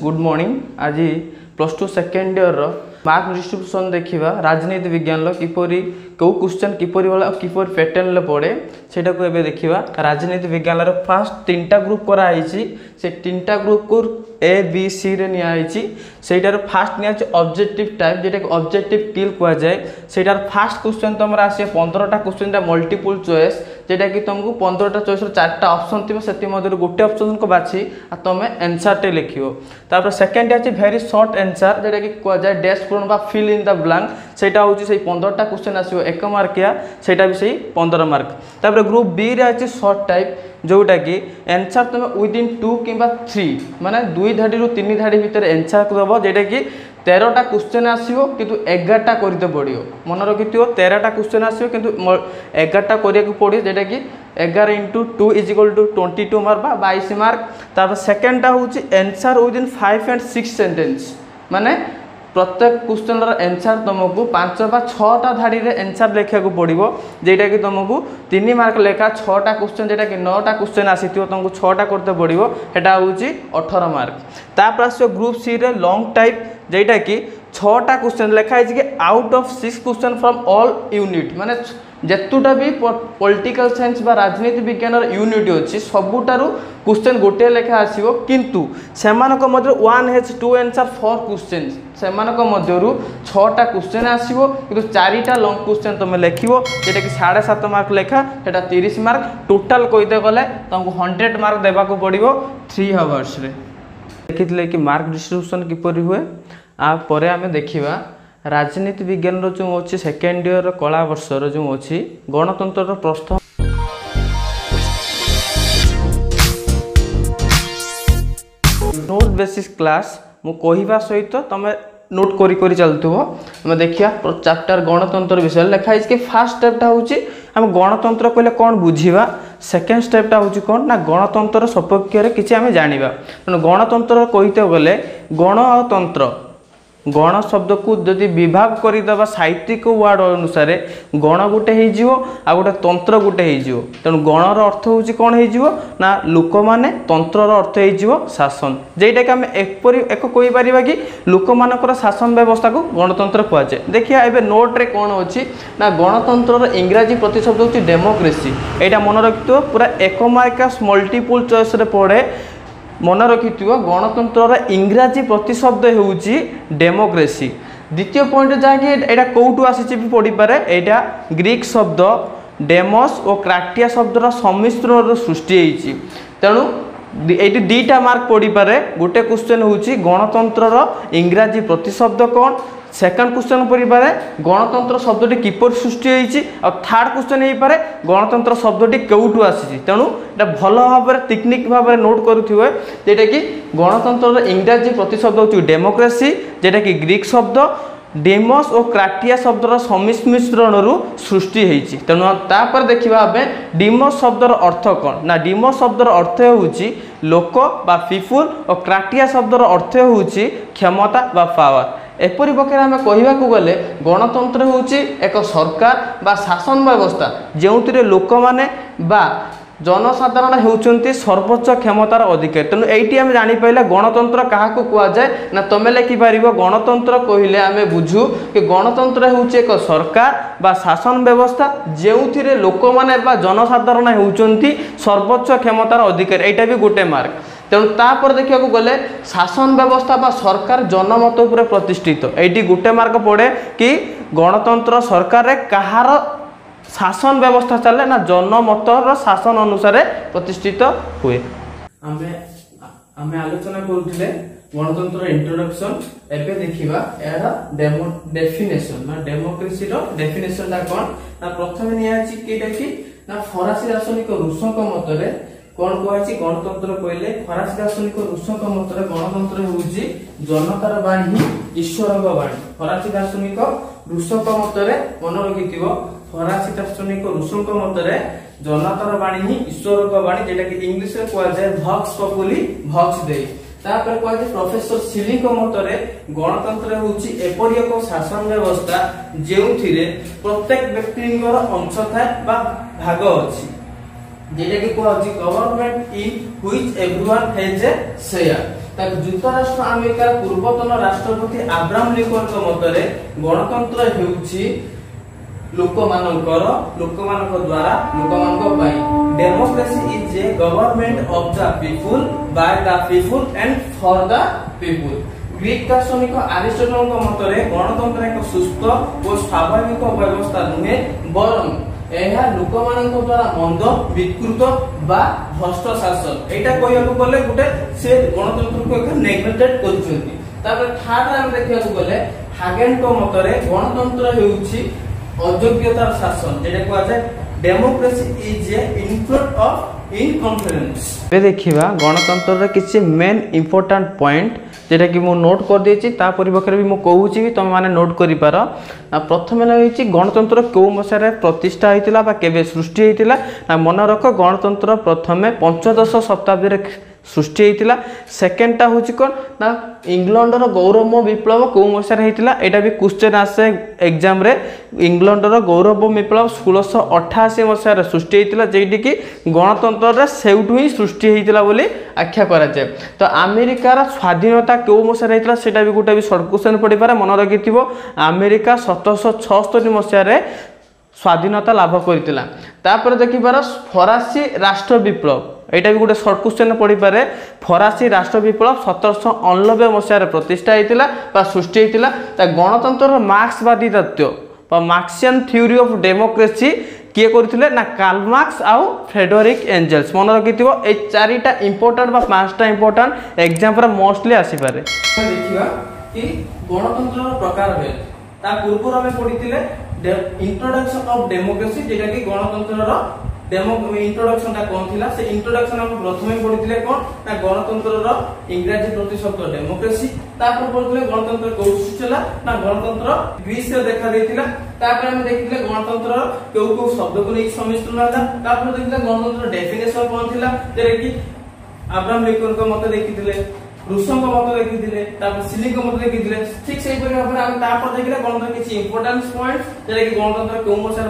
Good morning. आज +2 second year mark distribution देखा राजनीति विज्ञान किपरि कौ क्वेश्चन किपरि वाला किपरि पैटर्न पड़े सेटा को एबे देखिबा। राजनीति विज्ञान फास्ट 3टा ग्रुप कराई से 3टा ग्रुप को ए बी सी रे नियाई सेटार फास्ट निया ऑब्जेक्टिव टाइप जेटा कि ऑब्जेक्टिव किल कह जाए। सेटार फास्ट क्वेश्चन तुम आसे 15टा क्वेश्चन मल्टीपल चॉइस जेटा कि तुमको 15टा चॉइस 4टा ऑप्शन थी से गोटे ऑप्शन को बाछी तुम आंसर टे लिखियो। तापर सेकंड है वेरी शॉर्ट आंसर जेटा कि कह जाए डैश पूर्ण बा फिल इन द ब्लैंक सेटा होची से 15टा क्वेश्चन आसीओ 1 मार्किया सेटा भी सही 15 मार्क। तापर ग्रुप बी रे अछि शॉर्ट टाइप जोटा कि आंसर तुम विदिन 2 किंबा 3 माने 2 धाड़ी रु 3 धाड़ी भीतर आंसर दबो जेटा कि 13टा क्वेश्चन आसीओ किंतु 11टा करते पड़ियो। मन रखिथियो 13टा क्वेश्चन आसीओ किंतु 11टा करिया को पड़ियो जेटा कि 11 × 2 = 22 मार्क बा 22 मार्क। तापर सेकंडटा होची आंसर विदिन 5 and 6 सेंटेंस माने प्रत्येक क्वेश्चन आंसर तुमको 5 बा 6टा धाड़ी रे आंसर लिखा को पड़िबो जेटा कि तुमको 3 मार्क लेखा 6टा क्वेश्चन जेटा कि 9टा क्वेश्चन आसीथियो तुमको 6टा करते पड़िबो हेटा होची 18 मार्क। तापर आसो ग्रुप सी रे लॉन्ग टाइप जेटा कि 6टा क्वेश्चन लिखा है कि out of 6 question from all unit माने जेतुटा भी पॉलिटिकल साइंस बा राजनीति विज्ञान यूनिट अच्छी सबुठारु क्वेश्चन गोटे लेखा आसीबो किंतु सेमानक मध्य 1 हैज 2 आंसर 4 क्वेश्चन सेमानक मध्यरु 6टा क्वेश्चन आसीबो किंतु 4टा लॉन्ग क्वेश्चन तुम लिखिबो जेटा कि 7.5 मार्क लेखा सेटा 30 मार्क टोटल कइते गले तुमको 100 मार्क देबा को पड़िबो 3 आवर्स रे। देखितले कि मार्क डिस्ट्रीब्यूशन किपरि हुए आ परे हमें देखिबा राजनीति विज्ञान जो अच्छी सेकेंड ईयर कला वर्षर जो अच्छी गणतंत्र प्रश्न नोट बेसिस क्लास मु कहवा सहित तुम नोट करी चलुव तुम देखिया चैप्टर गणतंत्र विषय लिखाई कि फास्ट स्टेपटा हूँ आम गणतंत्र कहले कौन बुझा सेकेंड स्टेपटा हूँ कौन ना गणतंत्र सपक्ष किसी आम जाना गणतंत्र कहते गले गणतंत्र गण शब्द को जदि विभाग करदेवा साहित्यिक वार्ड अनुसार गण गोटे आ गोटे तंत्र गोटे तेणु गणर अर्थ हूँ कौन हो ना लोक मैंने तंत्रर अर्थ हो शासन जेटा कि आम एक कहीपर कि लोक मानकर शासन व्यवस्था को गणतंत्र कहुए। देखिए एबे नोट रे कौन अच्छी ना गणतंत्र इंग्राजी प्रतिशब्द हूँ डेमोक्रेसी यहाँ मन रखिथ पूरा 1 मार्क मल्टीपल चॉइस पढ़े मन रखिथिबो गणतंत्र इंग्राजी प्रतिशब्द होउची डेमोक्रेसी। द्वितीय पॉइंट जहाँकि एटा कौटू आसी भी पढ़ी पारे एटा ग्रीक शब्द डेमोस और क्राटिया शब्दर सम्मिश्रण सृष्टि होईची तेणु ये 2टा मार्क पढ़ी पारे। गोटे क्वेश्चन होउची गणतंत्र इंग्राजी प्रतिशब्द कौन सेकंड क्वेश्चन पढ़ी पारे गणतंत्र शब्दटी किपर सृष्टि होईची और थर्ड क्वेश्चन हो पारे गणतंत्र शब्दटी कौटू आसी तेणु एटा भल भाव टेक्निक भाव नोट करुथिबे जेटा कि गणतंत्र इंग्राजी प्रतिशब्द होची डेमोक्रेसी जेटा कि ग्रीक शब्द डेमोस और क्राटिया शब्दर सम्मिश्रण सृष्टि होईची। तेणु तापर देखिबा आबे डिमोस शब्दर अर्थ कौन ना डिमोस शब्दर अर्थ होची लोक बा पीपुल और क्राटिया शब्दर अर्थ होची क्षमता बा पावर। एपरी पक्षे आम कहवाक गले गणतंत्र होची एक सरकार बा शासन व्यवस्था जो लोक माने बा जनसाधारण होउचंती सर्वोच्च क्षमतार अधिकारी। तेणु ये आम जापारे गणतंत्र क्या कहुए ना तुम लिखिपर गणतंत्र कहले आम बुझू कि गणतंत्र होउची एक सरकार बा शासन व्यवस्था जो लोक माने बा जनसाधारण होउचंती सर्वोच्च क्षमतार अधिकारी यहाँ भी गोटे मार्क। तेणु तापर देखा गले शासन व्यवस्था बा सरकार जनमत उपर प्रतिष्ठित ये गोटे मार्क पड़े कि गणतंत्र सरकार कहार शासन व्यवस्था चले ना जनमतर शासन अनुसार प्रतिष्ठित हुए। आमे आलोचना करुथिले गणतंत्र इंट्रोडक्शन एबे देखिबा एरा डेफिनेशन ना डेमोक्रेसी रो डेफिनेशन ता कोन ना प्रथमे नियाची केटा कि ना फरासी दार्शनिक रूसों मतरे कौन कहुची गणतंत्र कहले फरासी दार्शनिक रूसों मतरे गणतंत्र होउची जनतार बाणी ईश्वर बाणी। फरासी दार्शनिक रूसों मतरे मन रखिथिबो फरासी दार्शनिक रूसों मतरे जनतार बाणी ही ईश्वर बाणी जेटा कि इंग्लिश रे कहल जाय भॉक्स पॉपुली भॉक्स देई। तापर कहल जाय प्रोफेसर सिली को मतरे गणतंत्र होउची एपरि एक शासन व्यवस्था जेउथिरे प्रत्येक व्यक्तिଙ୍କର अंश थाए बा भाग अछि जेटा कि कहछि government in which everyone has a share ଯୁକ୍ତରାଷ୍ଟ୍ର ଆମେରିକାର ପୂର୍ବତନ ରାଷ୍ଟ୍ରପତି ଆବ୍ରାହମ ଲିଙ୍କନଙ୍କ ମତରେ ଗଣତନ୍ତ୍ର ହେଉଛି ଲୋକମାନଙ୍କ ଦ୍ୱାରା ଲୋକମାନଙ୍କ ପାଇଁ। Democracy is a government of the people by the people and for the people. Greek ଦାର୍ଶନିକ ଆରିଷ୍ଟଟଲଙ୍କ ମତରେ ଗଣତନ୍ତ୍ର ଏକ ସୁସ୍ଥ ଓ ସ୍ୱାଭାବିକ ବ୍ୟବସ୍ଥା ନୁହେଁ, ବରଂ ଏହା ଲୋକମାନଙ୍କ ଦ୍ୱାରା ମନ୍ଦ, ବିକୃତ ବା ଭ୍ରଷ୍ଟ ଶାସନ। ଏଇଟା କହିବାକୁ ଗଲେ ଗୋଟେ ସେ ଗଣତନ୍ତ୍ରକୁ ଏକ ନେଗ୍ଲେକ୍ଟେଡ କରୁଛନ୍ତି। ତାପରେ ଥାର୍ଡ ଆମେ ଦେଖିବାକୁ ଗଲେ ହାଗେନଙ୍କ ମତରେ ଗଣତନ୍ତ୍ର ହେଉଛି ଅଯୋଗ୍ୟତାର ଶାସନ, যেটা କୁହାଯାଏ democracy is a influence of in confidence. ଏବେ ଦେଖିବା ଗଣତନ୍ତ୍ରର କିଛି ମେନ୍ ଇମ୍ପୋର୍ଟାଣ୍ଟ ପଏଣ୍ଟ যেটা কি ମୁଁ নোট କରି ଦେଇଛି, ତା ପରିବର୍ତ୍ତରେ ବି ମୁଁ କହୁଛି ବି ତମେ ମାନେ নোট କରିପାର। ପ୍ରଥମେ ହେଉଛି ଗଣତନ୍ତ୍ର କେଉଁ ମସିହାରେ ପ୍ରତିଷ୍ଠା ହୋଇଥିଲା ବା କେବେ ସୃଷ୍ଟି ହୋଇଥିଲା ନା ମନେ ରଖ ଗଣତନ୍ତ୍ର ପ୍ରଥମେ ପଞ୍ଚଦଶ ଶତାବ୍ଦୀରେ ସୃଷ୍ଟି ହୋଇଥିଲା। ସେକେଣ୍ଡଟା ହେଉଛି କ'ଣ ନା ଇଂଲଣ୍ଡର ଗୌରବ ବିପ୍ଳବ କେଉଁ ମସିହାରେ ହୋଇଥିଲା, ଏଇଟା ବି କ୍ୱେଶ୍ଚନ୍ ଆସେ ଏକ୍ଜାମ୍ରେ। ଇଂଲଣ୍ଡର ଗୌରବ ବିପ୍ଳବ 1688 ମସିହାରେ ସୃଷ୍ଟି ହୋଇଥିଲା, ଯେଉଁଠିକି ଗଣତନ୍ତ୍ରରେ ସେଇଠୁ ହିଁ ସୃଷ୍ଟି ହୋଇଥିଲା ବୋଲି ଆଖ୍ୟା କରାଯାଏ। ତ ଆମେରିକାର ସ୍ୱାଧୀନତା କେଉଁ ମସିହାରେ ହୋଇଥିଲା ସେଇଟା ବି ଗୋଟେ ବି ସର୍ଟ କ୍ୱେଶ୍ଚନ୍ ପଡ଼ିପାରେ, ମନେ ରଖିଥିବ। ଆମେରିକା 1776 ମସିହାରେ ସ୍ୱାଧୀନତା ଲାଭ କରିଥିଲା। ତାପରେ ଦେଖିବାର ଫରାସୀ ରାଷ୍ଟ୍ର ବିପ୍ଳବ, এইটা भी गोटे सर्ट क्वेश्चन पड़ी पारे। फरासी राष्ट्र विप्लव 1789 मसीह प्रतिष्ठा होता बा सृष्टि होता। गणतंत्र मार्क्सवादी तत्व बा मार्क्सियन थ्योरी ऑफ डेमोक्रेसी किए करथिले ना कार्ल मार्क्स आउ फ्रेडरिक एंजेल्स। मन रखिथिबो ए चारिटा इंपोर्टेंट बा पांचटा इंपोर्टेंट एग्जाम पर मोस्टली आसी पारे। देखिबा कि गणतंत्र प्रकार है ता पूर्व हमें पढिथिले इंट्रोडक्शन ऑफ डेमोक्रेसी, जेटा कि गणतंत्र इंट्रोडक्शन टा कोन थिला। से इंट्रोडक्शन हम प्रथमे पढिथिले कोन ना गणतंत्र इंग्रजी प्रतिशब्द डेमोक्रेसी। तापर पढिथिले गणतंत्र कोउ सृष्टिला ना गणतंत्र ग्रीस रे देखा देथिला। तापर हम देखिले गणतंत्र केउ शब्द को नै समिश्रण होला। तापर देखिले गणतंत्र डेफिनेशन कोन थिला, जेरे कि अब्राहम लिंकन को मत देखिथिले, रूसों को मत देखिथिले, तापर सिली को मत देखिथिले। ठीक सेही परि भाबरे हम तापर देखिले गणतंत्र किछि इंपोर्टेंस पॉइंट, जेरे कि गणतंत्र केउ मसार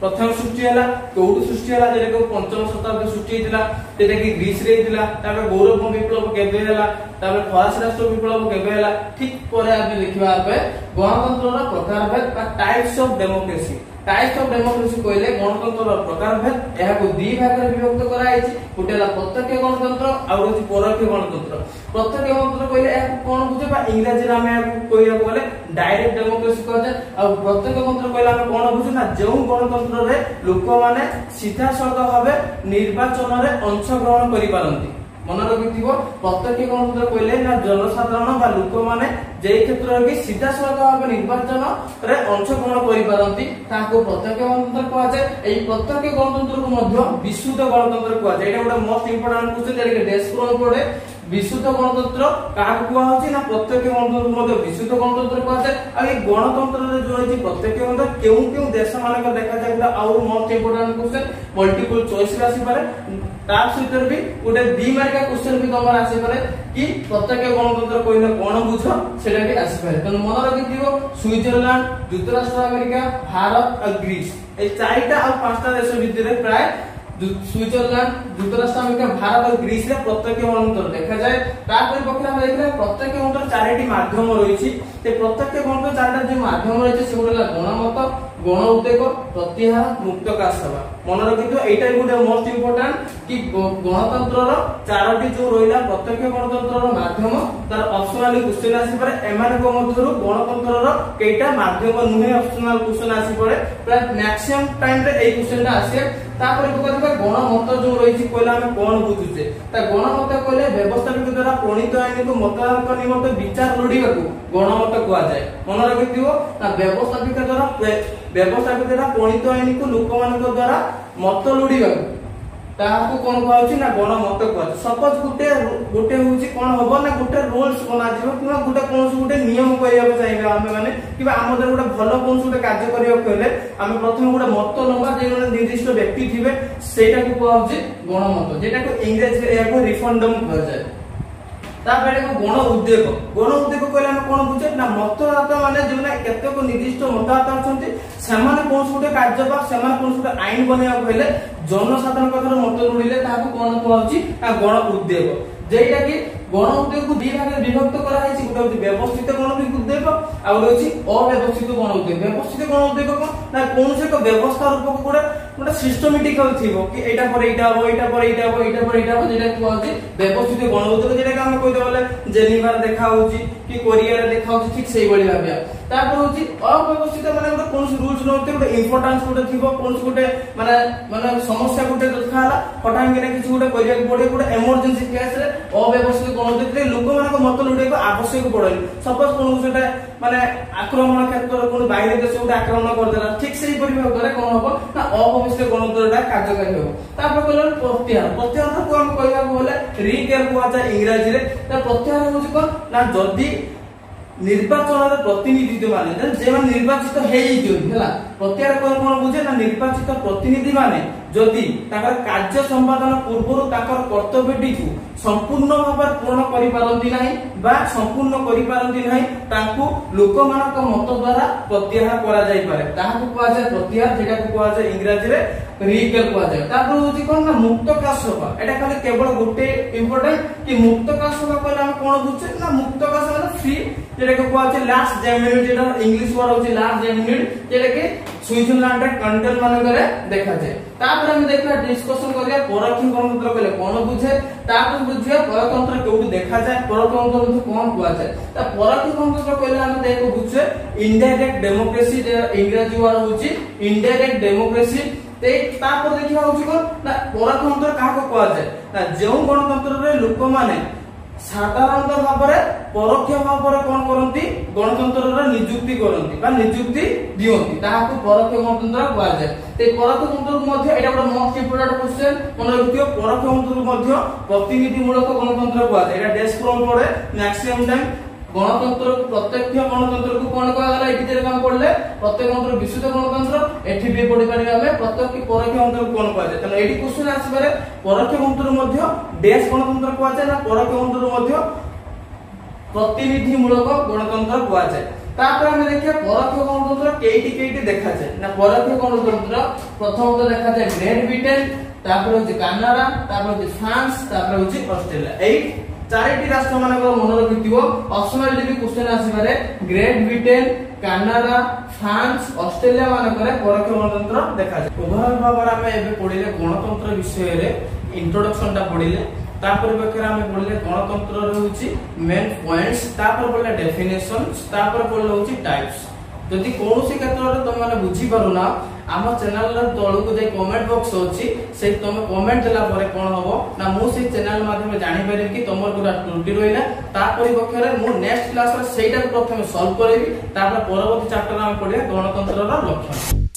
प्रथम सृष्टि होला, कोउटु सृष्टि होला, जेरे कि पंचम शताब्दी सृष्टि हितला, जेरे कि ग्रीस रे हितला। तापर गौरव विप्लव केबे होला, तापर फरासी राष्ट्र विप्लव केबे होला। ठीक परे आबे देखिबा आबे गणतंत्रर प्रकारभेद बा types of democracy. Types of democracy कहले गणतंत्र प्रकारभेद एहा को दी भाग रे विभक्त करा आइछि। गोटेला प्रत्यक्ष गणतंत्र आ होछि परोक्ष गणतंत्र। प्रत्यक्ष गणतंत्र कहले एहा कोन बुझे बा इंग्रजी रे हमें कहया बोले डायरेक्ट डेमोक्रेसी कहजे। आ प्रत्यक्ष गणतंत्र कहले हम कोन बुझे ना जेउ गणतंत्र रे लोक माने सीधा सळख भाबे निर्वाचन रे अंशग्रहण करि पारंती। मन रखिथिबो प्रत्यक्ष गणतंत्र कहले ना जनसाधारण बा लोक माने जे क्षेत्र रे सीधा सळख भाबे निर्वाचन रे अंशग्रहण करि पारंती ताको प्रत्यक्ष गणतंत्र कहवा जाय। एई प्रत्यक्ष गणतंत्र को मध्य विशुद्ध गणतंत्र कहवा जाय। एटा गोटे मोस्ट इंपोर्टेंट क्वेश्चन, जेरे कि डेस्क पर पड़े। विशुद्ध गणतंत्र काहा कुआ होची ना प्रत्यक्ष गणतंत्र मध्य विशुद्ध गणतंत्र कहवा जाय। आ ए गणतंत्र रे जो होची प्रत्यक्ष गणतंत्र केउ देश मानक देखा जाय और most important question multiple choice रे आसी पारे। तार सहित भी गोटे दी मार्का क्वेश्चन भी तमर आसी पारे कि प्रत्यक्ष गणतंत्र कहले कोन बुझ सेटा भी आसी पारे। त मन रखिथिबो स्विट्जरलैंड, युक्तराष्ट्र अमेरिका, भारत और ग्रीस ए चारिटा और पांचटा देश भितर प्राय स्विट्जरलैंड, युक्तराष्ट्र अमेरिका, भारत और ग्रीस रे प्रत्यक्ष गणतंत्र देखा जाए। तापर पक्षे हम देखले प्रत्यक्ष गणतंत्र चारिटी माध्यम रहिछि। ते प्रत्यक्ष गणतंत्र चारिटा जे माध्यम रहिछि से गोटेला गणमत, गण उद्योग, प्रतिहार, मुक्तका सभा। मन रखिथो एटा गोटे मोस्ट इंपोर्टेंट कि गणतंत्रर चारोटी जो रहिला प्रत्यक्ष गणतंत्रर माध्यम तार ऑप्शनल क्वेश्चन आसी पारे। एमाने को मध्यरु गणतंत्रर केटा माध्यम नुहे ऑप्शनल क्वेश्चन आसी पड़े। प्राय मैक्सिमम टाइम रे एई क्वेश्चनटा आसे। तापर कहबा गणमत जो रहिछि कहला हम कोन बुझुचे। ता गणमत कहले व्यवस्थापिक द्वारा प्रणीत आईन को मतदान निमंत्रण विचार लोडिबा को गणमत कहवा जाय। मन रखिथिबो ता व्यवस्थापिक द्वारा प्रणीत आईन को लोक मानक द्वारा मत लोडिबा ताको कोन कहउछि ना गणमत कहउछि। सपोज गुटे होछि कोन होबो ना गुटे रूल्स बना जिवो कि गुटे कोनस गुटे नियम कहया चाहिबे आमे माने कि हमर गुटे भलो कोनस गुटे कार्य करियो कहले आमे प्रथम गुटे मत नबा जे निर्दिष्ट व्यक्ति थिबे सेटा को कहउछि गणमत, जेटा को इंग्लिश रे याको रिफरेंडम कहल जाय। तापर गण उद्योग कहले हम कोन बुझे ना मतदाता माने जेना केतेक निर्दिष्ट मतदाता अछंती सेमाने कोन गुटे कार्य बा सेमाने कोन गुटे आईन बनेया कहले जनसाधारण कथर मत लोडिले ताको कोन कहउछि ना गण उद्योग। जेटा कि गण उद्योग को दी भाग विभक्त करा है गोटे होची व्यवस्थित गण उद्योग आ गोटे होची अव्यवस्थित गण उद्योग व्यवस्थित गण उद्योग को ना कोन से को व्यवस्था रूप को गोटे सिस्टमैटिकल थिबो कि एटा पर एटा हो एटा पर एटा हो एटा पर एटा हो जेटा को होची व्यवस्थित गण उद्योग जेटा का हम कहते बोले जेनेवा रे देखा होची कि कोरिया रे देखा होची ठीक सेही बळी भाबे तापर होची अव्यवस्थित माने गोटे कोन रूल्स नोते गोटे इंपोर्टेंस गोटे थिबो कोन गोटे माने माने समस्या गोटे देखा हटांगे ना किछि गोटे करिया पड़े गोटे इमरजेंसी केस रे अव्यवस्थित गण उद्योग लोक मानक मत लुटे को आवश्यक पड़े सपोज कोन सेटा माने आक्रमण क्षेत्र कोन बाहर देश गोटे आक्रमण कर देला ठीक सेही परिभाग करे कोन हो ना अव्यवस्थित गण उद्योगटा कार्यकारी हो तापर कहलन प्रत्याहार को हम कहबा बोले रिकेल को आजा इंग्रजी रे त प्रत्याहार होची कोन ना जदी निर्वाचन रे प्रतिनिधि माने जे माने निर्वाचित हेई जोन हला प्रत्याहार कोन बुझे ना निर्वाचित प्रतिनिधि माने जदि ताकर कार्य संपादन पूर्व ताकर कर्तव्यटी को संपूर्ण भाव पूर्ण करि पारंती नाही बा संपूर्ण करि पारंती नाही ताकू लोक मानक मत द्वारा प्रत्याहार करा जाय पारे ताहाको कोआ जाय प्रत्याहार जेटा को कोआ जाय इंग्रजी रे रिकेल कोआ जाय तापर होची कोन ना मुक्त कास्ट सभा एटा खाली केवल गोटे इंपोर्टेंट कि मुक्त कास्ट सभा कहले हम कोन बुझे ना मुक्त कास्ट माने फ्री जेटा को कोआ जाय लास्ट जेमिनिट जेटा इंग्लिश वर्ड होची लास्ट जेमिनिट जेटा के स्विट्जरलैंड रे कंट्री माने करे देखा जाय तापर हम देखा डिस्कशन करिया परोक्ष गणतंत्र कहले कोन बुझे तापर बुझिया परतंत्र केउडी देखा जाय परतंत्र बुझे कोन कोआ जाय ता परोक्ष गणतंत्र कहले हम देखो बुझे इनडायरेक्ट डेमोक्रेसी जे इंग्रजी वर्ड होची इनडायरेक्ट डेमोक्रेसी ते तापर देखिया होची कोन ना परोक्ष गणतंत्र काहा को कोआ जाय ना जेउ गणतंत्र रे लोक माने साधारणतः भाव में परोक्ष भाव में कौन करती गणतंत्र नियुक्ति करती नियुक्ति दियंती ताहाको परोक्ष गणतंत्र कहा जाए ते परोक्ष गणतंत्र मध्ये एटा बड मोस्ट इंपोर्टेंट क्वेश्चन मन रखियो परोक्ष गणतंत्र मध्ये प्रतिनिधि मूलक गणतंत्र कहा जाए एटा डेस्क फ्रॉम पड़े मैक्सिमम टाइम गणतंत्र प्रत्यक्ष गणतंत्र को कोन कहा गला एठी जे काम पड़ले प्रत्यक्ष गणतंत्र विशुद्ध गणतंत्र एठी भी पढि पारे हमें प्रत्यक्ष परोक्ष गणतंत्र कोन कहा जाए त एठी क्वेश्चन आसीबारे परोक्ष गणतंत्र मध्ये देश गणतंत्र कहा जाए ना परोक्ष गणतंत्र मध्ये प्रतिनिधि मूलक गणतंत्र कहा जाए तापर हम देखिए परोक्ष गणतंत्र केटी देखा जाए ना परोक्ष गणतंत्र प्रथम तो देखा जाए ग्रेट ब्रिटेन तापर होची कनाडा तापर होची फ्रांस तापर होची ऑस्ट्रेलिया एई चारिटी राष्ट्र मानक मन रखिथिबो ऑप्शनल भी क्वेश्चन आसीबारे Great Britain Canada France Australia मानक रे परोक्ष गणतंत्र देखा जाए ओवरऑल भाव हम एबे पढिले गणतंत्र विषय रे इंट्रोडक्शन टा पढिले तापर बखरा हम पढिले गणतंत्र रे होची मेन पॉइंट्स तापर पढिले डेफिनेशंस तापर पढिले होची टाइप्स जदि कोनोसी क्षेत्र रे तुम माने बुझी पारुना आम चैनल रे तळु को जे कमेंट बॉक्स अछि से तुम कमेंट देला परे कोन हबो ना मु से चैनल माध्यम जानि पारे कि तमर पूरा त्रुटि रहिला तापर बखरा मु नेक्स्ट क्लास रे सेटा प्रथम सॉल्व करबी तापर परवर्ती चैप्टर हम पढिया गणतंत्र रो लक्षण।